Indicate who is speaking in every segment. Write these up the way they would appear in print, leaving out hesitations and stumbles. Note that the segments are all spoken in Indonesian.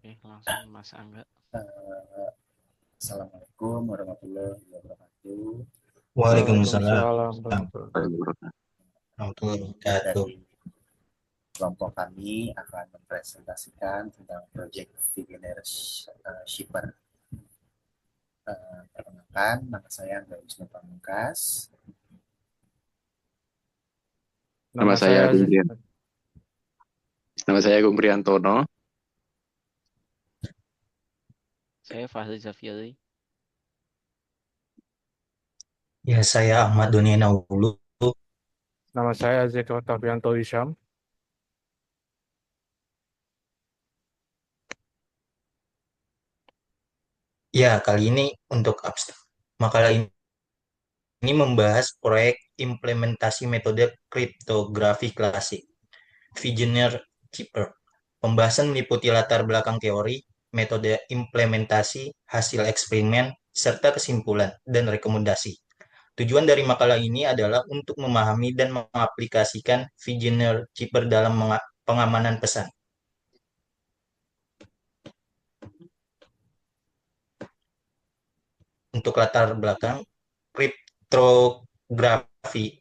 Speaker 1: Oke, langsung Mas Angga.
Speaker 2: Eh, Assalamualaikum warahmatullahi wabarakatuh.
Speaker 3: Waalaikumsalam
Speaker 1: Waalaikumsalam warahmatullahi
Speaker 3: warahmatullahi wabarakatuh.
Speaker 2: Dari kelompok kami akan mempresentasikan tentang proyek Beginner Shipper. Perkenalkan, nama saya Angga Wisnu Pamungkas.
Speaker 1: Nama saya
Speaker 4: Nama saya Agung Priantono.
Speaker 1: Saya Fahri Zafiri.
Speaker 3: Ya, saya Ahmad Doni Naulu.
Speaker 5: Nama saya Zeko Tafianto Hisham.
Speaker 3: Ya, kali ini untuk abstrak. Makalah ini membahas proyek implementasi metode kriptografi klasik, Vigener Keeper. Pembahasan meliputi latar belakang teori, metode implementasi, hasil eksperimen, serta kesimpulan dan rekomendasi. Tujuan dari makalah ini adalah untuk memahami dan mengaplikasikan Vigener Keeper dalam pengamanan pesan. Untuk latar belakang, kriptografi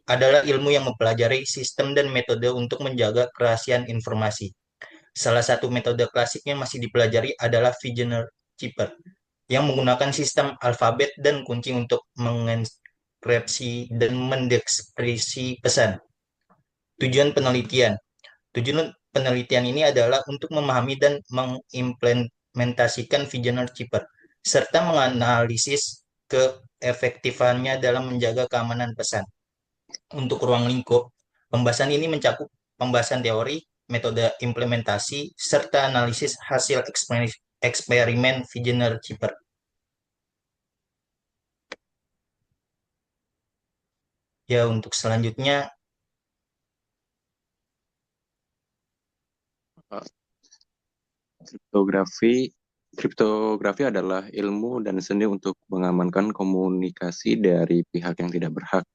Speaker 3: adalah ilmu yang mempelajari sistem dan metode untuk menjaga kerahasiaan informasi. Salah satu metode klasiknya masih dipelajari adalah Vigener Keeper, yang menggunakan sistem alfabet dan kunci untuk mengenkripsi dan mendekripsi pesan. Tujuan penelitian. Tujuan penelitian ini adalah untuk memahami dan mengimplementasikan Vigener Keeper, serta menganalisis keefektifannya dalam menjaga keamanan pesan. Untuk ruang lingkup, pembahasan ini mencakup pembahasan teori, metode implementasi, serta analisis hasil eksperimen Vigener Keeper. Ya, untuk selanjutnya,
Speaker 4: Kriptografi adalah ilmu dan seni untuk mengamankan komunikasi dari pihak yang tidak berhak.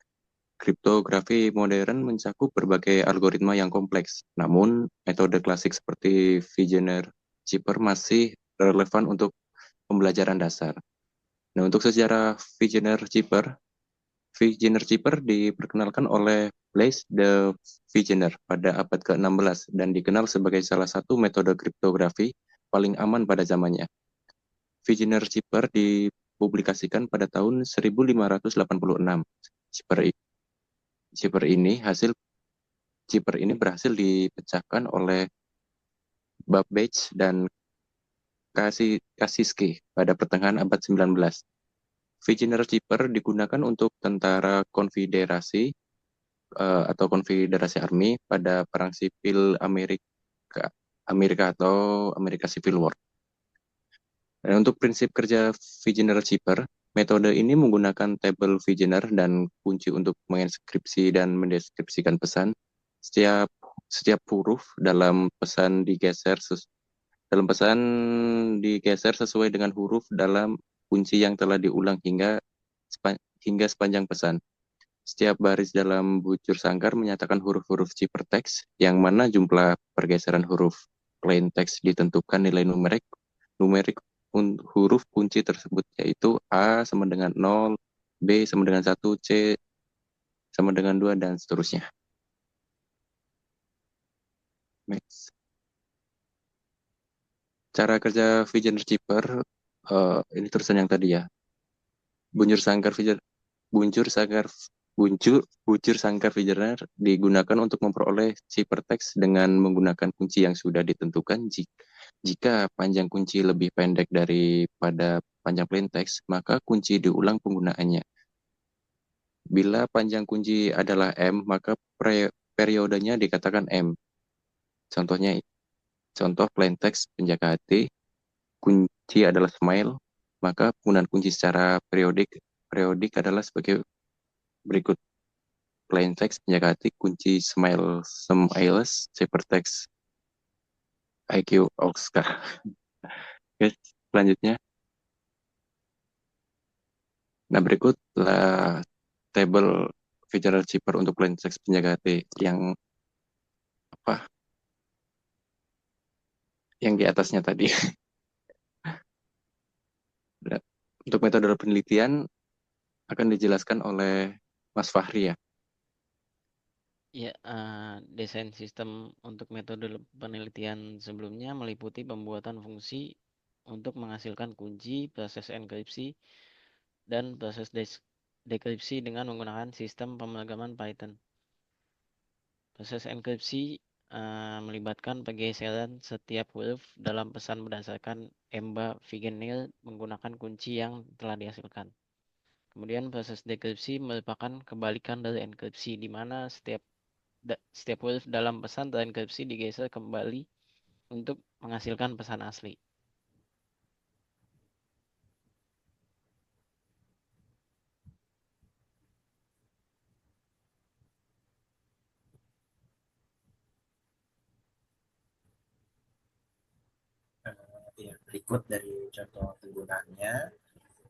Speaker 4: Kriptografi modern mencakup berbagai algoritma yang kompleks, namun metode klasik seperti Vigener Keeper masih relevan untuk pembelajaran dasar. Nah, untuk sejarah Vigener Keeper diperkenalkan oleh Blaise de Vigener pada abad ke-16 dan dikenal sebagai salah satu metode kriptografi paling aman pada zamannya. Vigener Keeper dipublikasikan pada tahun 1586. Chipper ini berhasil dipecahkan oleh Babbage dan Kasiski pada pertengahan abad 19. Vigener Keeper digunakan untuk tentara konfederasi atau konfederasi army pada perang sipil Amerika atau Amerika Civil War. Dan untuk prinsip kerja Vigener Keeper, metode ini menggunakan tabel Vigener dan kunci untuk menginskripsi dan mendeskripsikan pesan. Setiap huruf dalam pesan digeser sesuai dengan huruf dalam kunci yang telah diulang hingga sepanjang pesan. Setiap baris dalam bujur sangkar menyatakan huruf-huruf ciphertext, yang mana jumlah pergeseran huruf plain text ditentukan nilai numerik huruf kunci tersebut, yaitu A sama dengan 0, B sama dengan 1, C sama dengan 2, dan seterusnya. Next. Cara kerja Vigener Keeper, ini tulisan yang tadi ya. Bujur sangkar Vigener digunakan untuk memperoleh ciphertext dengan menggunakan kunci yang sudah ditentukan. Jika panjang kunci lebih pendek daripada panjang plain text, maka kunci diulang penggunaannya. Bila panjang kunci adalah M, maka periodenya dikatakan M. Contoh plain text penjaga hati, kunci adalah smile, maka penggunaan kunci secara periodik adalah sebagai berikut. Plain text penjaga hati, kunci smiles, ciphertext IQ Oscar. Oke, selanjutnya. Nah, berikutlah tabel Vigener Keeper untuk plain text penjaga hati yang di atasnya tadi. Untuk metode penelitian akan dijelaskan oleh Mas Fahri ya.
Speaker 1: Ya, desain sistem untuk metode penelitian sebelumnya meliputi pembuatan fungsi untuk menghasilkan kunci, proses enkripsi, dan proses dekripsi dengan menggunakan sistem pemrograman Python. Proses enkripsi melibatkan pergeseran setiap huruf dalam pesan berdasarkan EMBA Vigenère menggunakan kunci yang telah dihasilkan. Kemudian proses dekripsi merupakan kebalikan dari enkripsi, di mana setiap huruf dalam pesan terenkripsi digeser kembali untuk menghasilkan pesan asli.
Speaker 2: Ya, berikut dari contoh penggunaannya.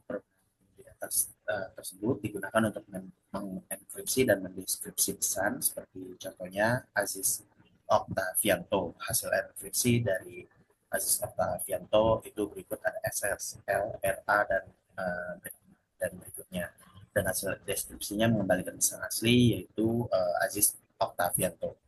Speaker 2: Program di atas tersebut digunakan untuk mengenkripsi dan mendeskripsi pesan, seperti contohnya Aziz Octavianto. Hasil enkripsi dari Aziz Octavianto itu berikut ada SSL, RA, dan berikutnya. Dan hasil deskripsinya mengembalikan pesan asli, yaitu Aziz Octavianto.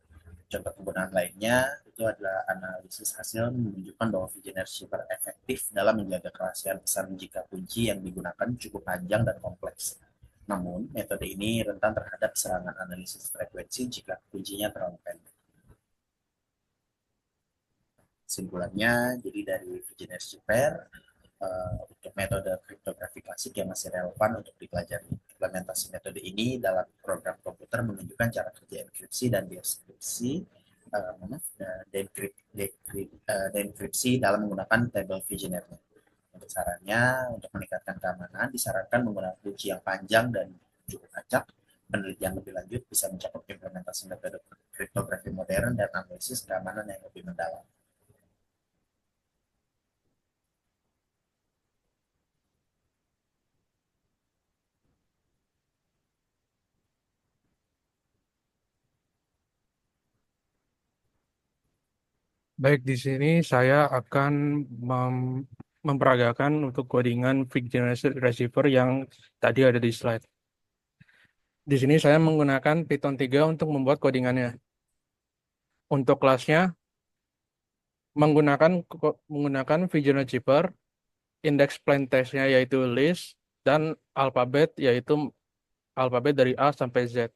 Speaker 2: Contoh penggunaan lainnya itu adalah analisis hasil menunjukkan bahwa Vigener Shipper efektif dalam menjaga kerahasiaan pesan jika kunci yang digunakan cukup panjang dan kompleks. Namun, metode ini rentan terhadap serangan analisis frekuensi jika kuncinya terlalu pendek. Kesimpulannya, jadi dari Vigener Shipper, untuk metode kriptografi klasik yang masih relevan untuk dipelajari. Implementasi metode ini dalam program komputer menunjukkan cara kerja enkripsi dan deskripsi deenkripsi dalam menggunakan table Vigener. Untuk sarannya, untuk meningkatkan keamanan, disarankan menggunakan kunci yang panjang dan cukup acak. Penelitian lebih lanjut bisa mencakup implementasi metode kriptografi modern dan analisis keamanan yang lebih mendalam.
Speaker 5: Baik, di sini saya akan memperagakan untuk codingan fixed generation receiver yang tadi ada di slide. Di sini saya menggunakan Python 3 untuk membuat codingannya. Untuk kelasnya menggunakan fixed receiver, index plain text-nya yaitu list, dan alfabet dari A sampai Z.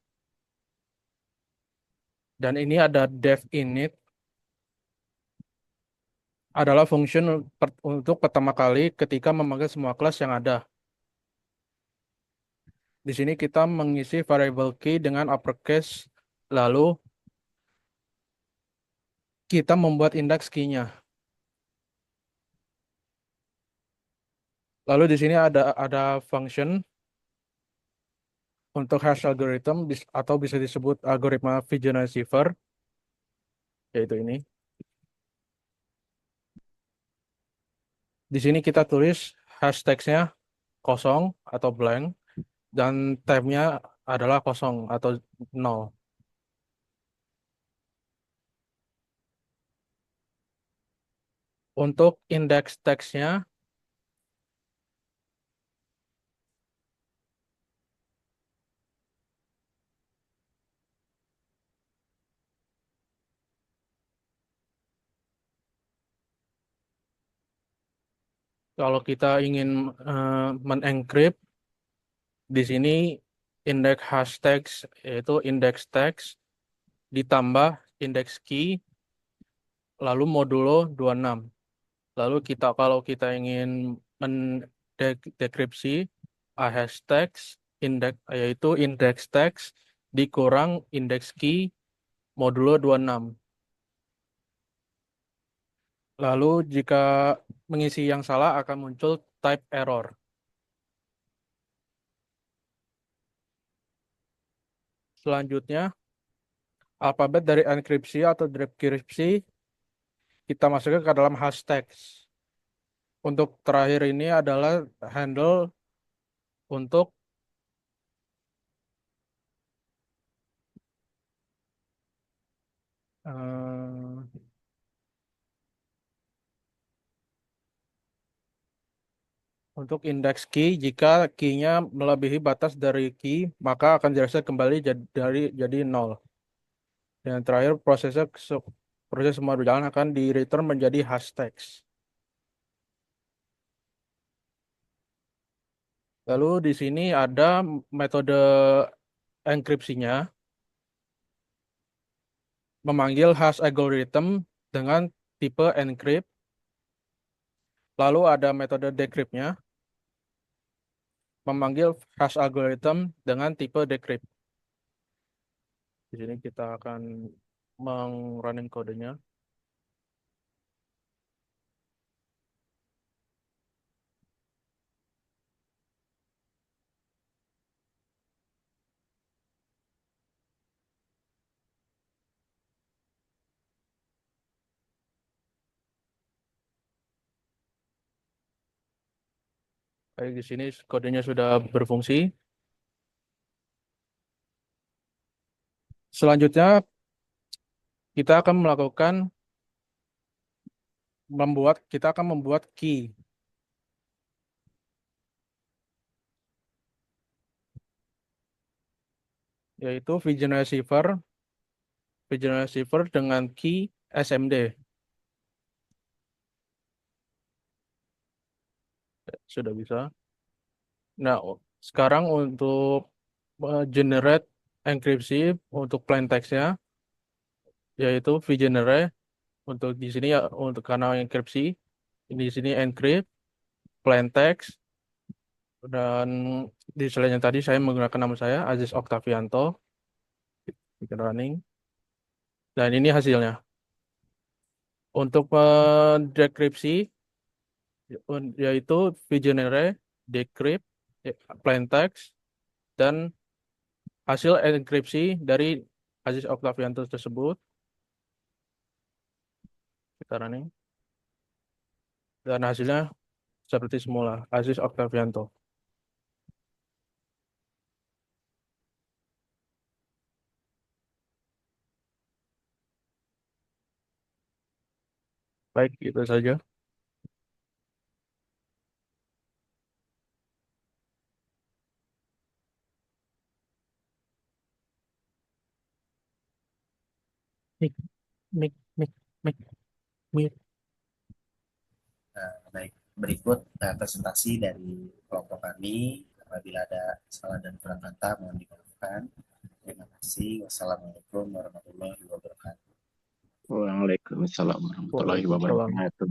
Speaker 5: Dan ini ada def init, adalah function untuk pertama kali ketika memanggil semua kelas yang ada. Di sini kita mengisi variable key dengan uppercase, lalu kita membuat indeks key-nya. Lalu di sini ada function untuk hash algorithm atau bisa disebut algoritma Vigener receiver, yaitu ini. Di sini kita tulis hash text-nya kosong atau blank, dan type-nya adalah kosong atau 0. Untuk indeks text-nya, kalau kita ingin menencrypt, di sini indeks hash text yaitu indeks text ditambah indeks key lalu modulo 26. Lalu kalau kita ingin mendekripsi a hash text yaitu indeks text dikurang indeks key modulo 26. Lalu jika mengisi yang salah akan muncul type error. Selanjutnya, alfabet dari enkripsi atau dekripsi kita masukkan ke dalam hash text. Untuk terakhir ini adalah handle untuk eh, Untuk indeks key, jika key-nya melebihi batas dari key, maka akan direset kembali jadi 0. Dan terakhir proses semua berjalan akan di return menjadi hash text. Lalu di sini ada metode enkripsinya, memanggil hash algorithm dengan tipe encrypt. Lalu ada metode decrypt-nya, memanggil hash algorithm dengan tipe decrypt. Di sini kita akan running kodenya. Baik, di sini kodenya sudah berfungsi. Selanjutnya, kita akan membuat key, yaitu Vision Receiver dengan key SMD. Sudah bisa. Nah, sekarang untuk generate enkripsi untuk plain text-nya, yaitu vGenere. Untuk di sini ya, untuk kanal enkripsi, di sini encrypt, plain text, dan di slide yang tadi saya menggunakan nama saya, Aziz Oktavianto, bikin running. Dan ini hasilnya. Untuk dekripsi, yaitu vGenere, decrypt, plain text, dan hasil enkripsi dari Aziz Oktavianto tersebut. Kita running. Dan hasilnya seperti semula, Aziz Oktavianto. Baik, itu saja. Mik, mik, mik, mik, mik.
Speaker 2: Baik, berikut presentasi dari kelompok kami. Apabila ada salah dan kurang kata, mohon dimaafkan. Terima kasih. Wassalamualaikum warahmatullahi wabarakatuh.
Speaker 4: Waalaikumsalam warahmatullahi
Speaker 5: Waalaikumsalam.
Speaker 4: wabarakatuh.